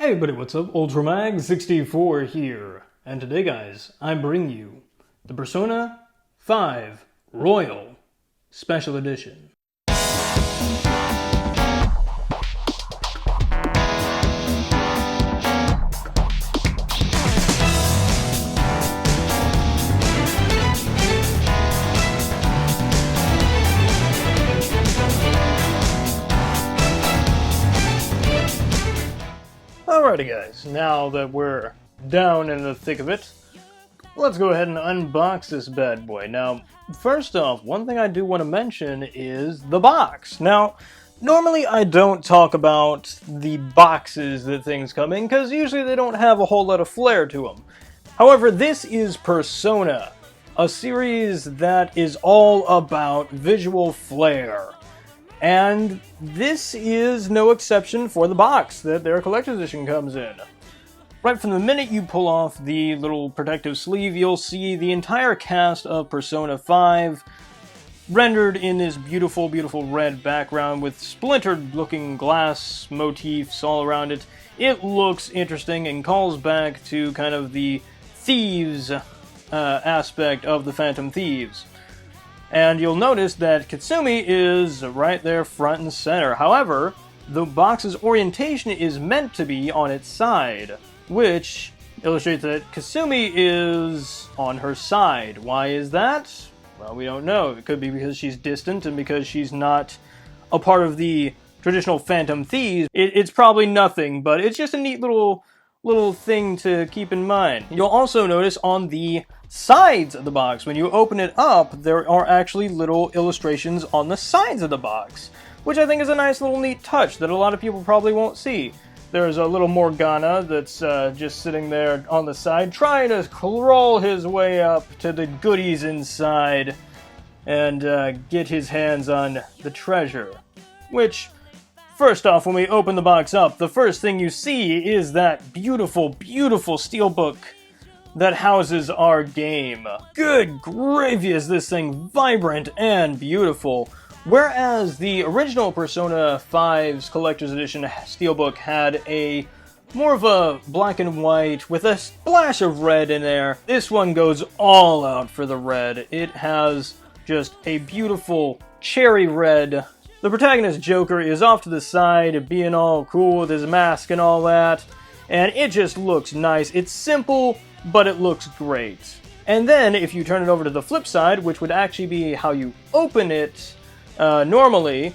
Hey everybody, what's up? Ultramag64 here. And today guys, I bring you the Persona 5 Royal Special Edition. Alrighty guys, now that we're down in the thick of it, let's go ahead and unbox this bad boy. Now, first off, one thing I do want to mention is the box. Now, normally I don't talk about the boxes that things come in, because usually they don't have a whole lot of flair to them. However, this is Persona, a series that is all about visual flair. And this is no exception for the box that their collector's edition comes in. Right from the minute you pull off the little protective sleeve, you'll see the entire cast of Persona 5 rendered in this beautiful, beautiful red background with splintered-looking glass motifs all around it. It looks interesting and calls back to kind of the Thieves aspect of the Phantom Thieves. And you'll notice that Katsumi is right there front and center. However, the box's orientation is meant to be on its side, which illustrates that Kasumi is on her side. Why is that? Well, we don't know. It could be because she's distant and because she's not a part of the traditional Phantom Thieves. It's probably nothing, but it's just a neat little thing to keep in mind. You'll also notice on the sides of the box, when you open it up, there are actually little illustrations on the sides of the box, which I think is a nice little neat touch that a lot of people probably won't see. There's a little Morgana that's just sitting there on the side, trying to crawl his way up to the goodies inside and get his hands on the treasure. Which, first off, when we open the box up, the first thing you see is that beautiful, beautiful Steelbook that houses our game. Good gravy, is this thing vibrant and beautiful. Whereas the original Persona 5's Collector's Edition Steelbook had a more of a black and white with a splash of red in there, this one goes all out for the red. It has just a beautiful cherry red. The protagonist Joker is off to the side, being all cool with his mask and all that, and it just looks nice. It's simple, but it looks great. And then, if you turn it over to the flip side, which would actually be how you open it normally,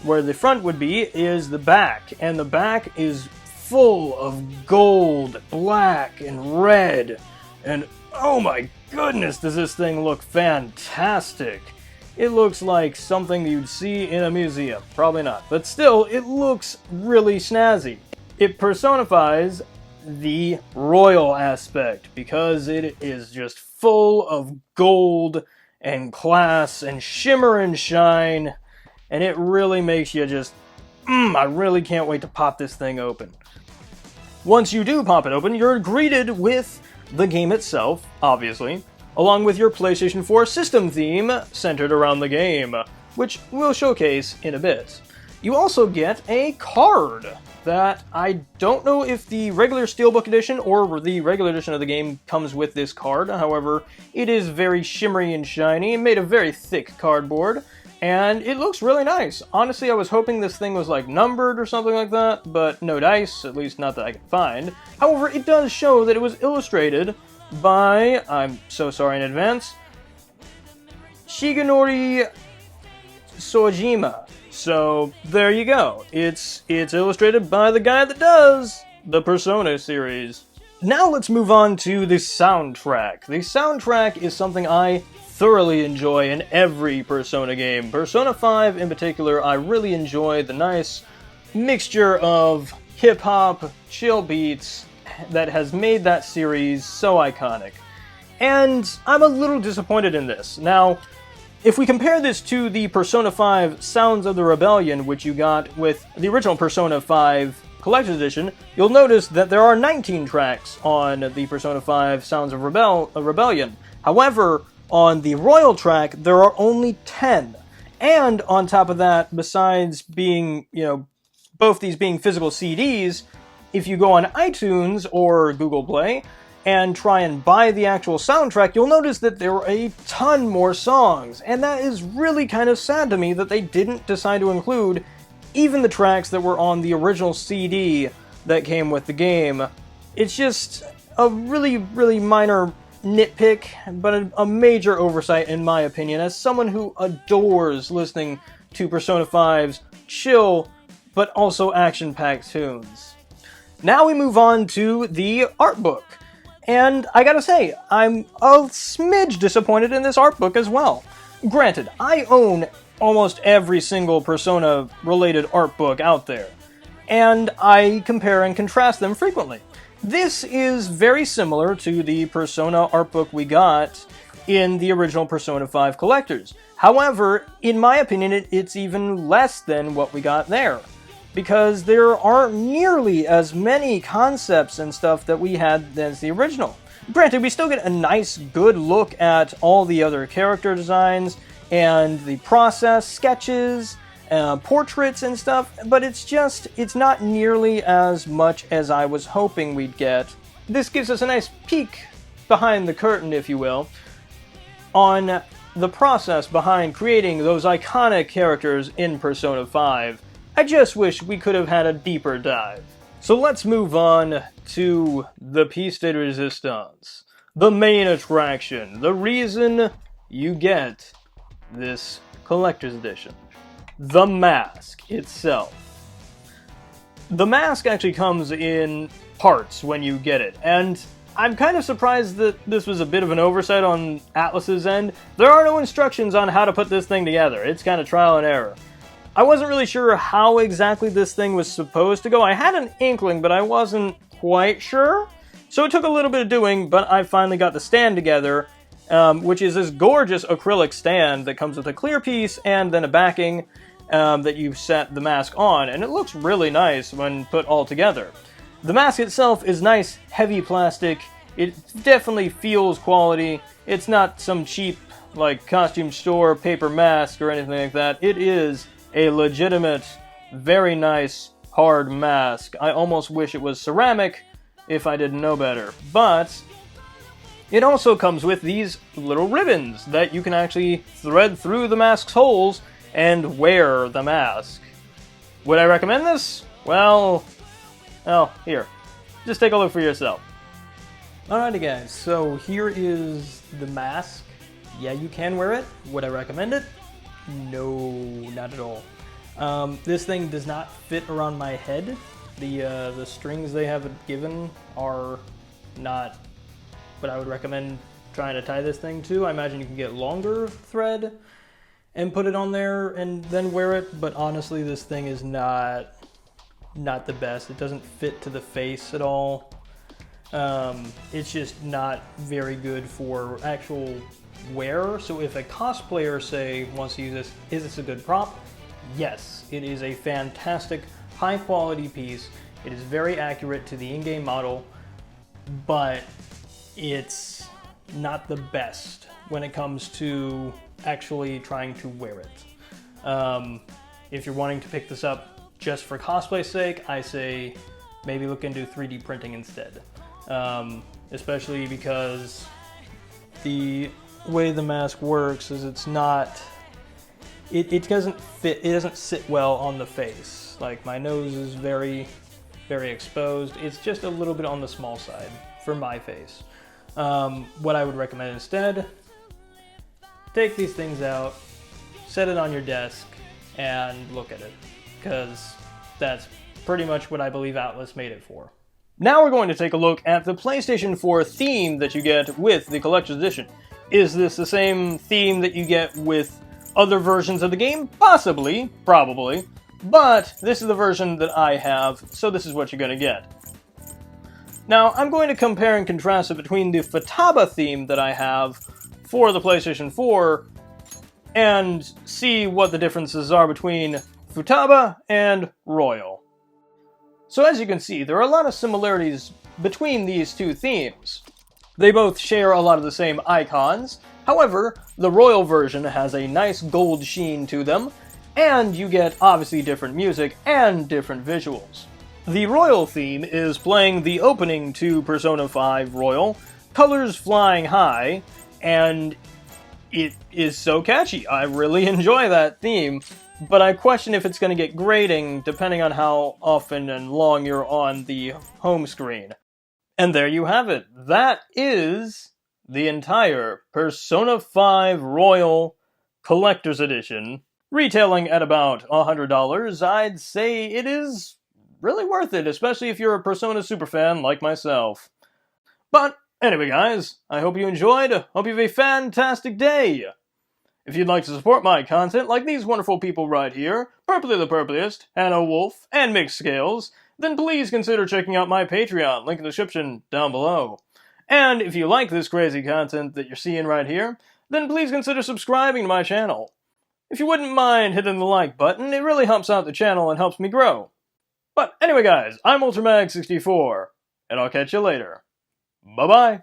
where the front would be, is the back. And the back is full of gold, black, and red. And oh my goodness, does this thing look fantastic. It looks like something you'd see in a museum. Probably not. But still, it looks really snazzy. It personifies the royal aspect because it is just full of gold and class and shimmer and shine, and it really makes you just, I really can't wait to pop this thing open. Once you do pop it open, you're greeted with the game itself, obviously, along with your PlayStation 4 system theme centered around the game, which we'll showcase in a bit. You also get a card that I don't know if the regular Steelbook edition or the regular edition of the game comes with this card. However, it is very shimmery and shiny, made of very thick cardboard, and it looks really nice. Honestly, I was hoping this thing was like numbered or something like that, but no dice, at least not that I can find. However, it does show that it was illustrated by, I'm so sorry in advance, Shigenori Sojima. So, there you go. It's illustrated by the guy that does the Persona series. Now let's move on to the soundtrack. The soundtrack is something I thoroughly enjoy in every Persona game. Persona 5 in particular, I really enjoy the nice mixture of hip-hop, chill beats that has made that series so iconic. And I'm a little disappointed in this. Now, if we compare this to the Persona 5 Sounds of the Rebellion, which you got with the original Persona 5 Collector's Edition, you'll notice that there are 19 tracks on the Persona 5 Sounds of Rebellion. However, on the Royal track, there are only 10. And on top of that, besides being, both these being physical CDs, if you go on iTunes or Google Play and try and buy the actual soundtrack, you'll notice that there are a ton more songs, and that is really kind of sad to me that they didn't decide to include even the tracks that were on the original CD that came with the game. It's just a really, really minor nitpick, but a major oversight in my opinion, as someone who adores listening to Persona 5's chill, but also action-packed tunes. Now we move on to the art book. And I gotta say, I'm a smidge disappointed in this art book as well. Granted, I own almost every single Persona-related art book out there, and I compare and contrast them frequently. This is very similar to the Persona art book we got in the original Persona 5 Collectors. However, in my opinion, it's even less than what we got there, because there aren't nearly as many concepts and stuff that we had as the original. Granted, we still get a nice, good look at all the other character designs and the process sketches, portraits and stuff, but it's not nearly as much as I was hoping we'd get. This gives us a nice peek behind the curtain, if you will, on the process behind creating those iconic characters in Persona 5. I just wish we could have had a deeper dive. So let's move on to the piece de resistance, the main attraction, the reason you get this collector's edition. The mask itself. The mask actually comes in parts when you get it, and I'm kind of surprised that this was a bit of an oversight on Atlus's end. There are no instructions on how to put this thing together. It's kind of trial and error. I wasn't really sure how exactly this thing was supposed to go. I had an inkling, but I wasn't quite sure. So it took a little bit of doing, but I finally got the stand together, which is this gorgeous acrylic stand that comes with a clear piece and then a backing that you set the mask on, and it looks really nice when put all together. The mask itself is nice, heavy plastic. It definitely feels quality. It's not some cheap, like, costume store paper mask or anything like that. It is a legitimate, very nice, hard mask. I almost wish it was ceramic if I didn't know better. But it also comes with these little ribbons that you can actually thread through the mask's holes and wear the mask. Would I recommend this? Well, here. Just take a look for yourself. Alrighty guys, so here is the mask. Yeah, you can wear it. Would I recommend it? No, not at all. This thing does not fit around my head. The strings they have given are not what I would recommend trying to tie this thing to. I imagine you can get longer thread and put it on there and then wear it, but honestly this thing is not the best. It doesn't fit to the face at all. It's just not very good for actual wear. So if a cosplayer, say, wants to use this, is this a good prop? Yes, it is a fantastic, high quality piece. It is very accurate to the in-game model, but it's not the best when it comes to actually trying to wear it. If you're wanting to pick this up just for cosplay's sake, I say maybe look into 3D printing instead. Especially because the way the mask works is it doesn't fit, it doesn't sit well on the face. Like, my nose is very, very exposed. It's just a little bit on the small side for my face. What I would recommend instead, take these things out, set it on your desk, and look at it, because that's pretty much what I believe Atlus made it for. Now we're going to take a look at the PlayStation 4 theme that you get with the Collector's Edition. Is this the same theme that you get with other versions of the game? Possibly, probably, but this is the version that I have, so this is what you're going to get. Now, I'm going to compare and contrast it between the Futaba theme that I have for the PlayStation 4 and see what the differences are between Futaba and Royal. So as you can see, there are a lot of similarities between these two themes. They both share a lot of the same icons. However, the Royal version has a nice gold sheen to them, and you get obviously different music and different visuals. The Royal theme is playing the opening to Persona 5 Royal, colors flying high, and it is so catchy. I really enjoy that theme, but I question if it's going to get grating depending on how often and long you're on the home screen. And there you have it. That is the entire Persona 5 Royal Collector's Edition. Retailing at about $100, I'd say it is really worth it, especially if you're a Persona superfan like myself. But anyway, guys, I hope you enjoyed. Hope you have a fantastic day. If you'd like to support my content like these wonderful people right here, Purpley the Purpliest, Hannah Wolf, and Mixed Scales, then please consider checking out my Patreon, link in the description down below. And if you like this crazy content that you're seeing right here, then please consider subscribing to my channel. If you wouldn't mind hitting the like button, it really helps out the channel and helps me grow. But anyway, guys, I'm UltraMag64, and I'll catch you later. Bye-bye.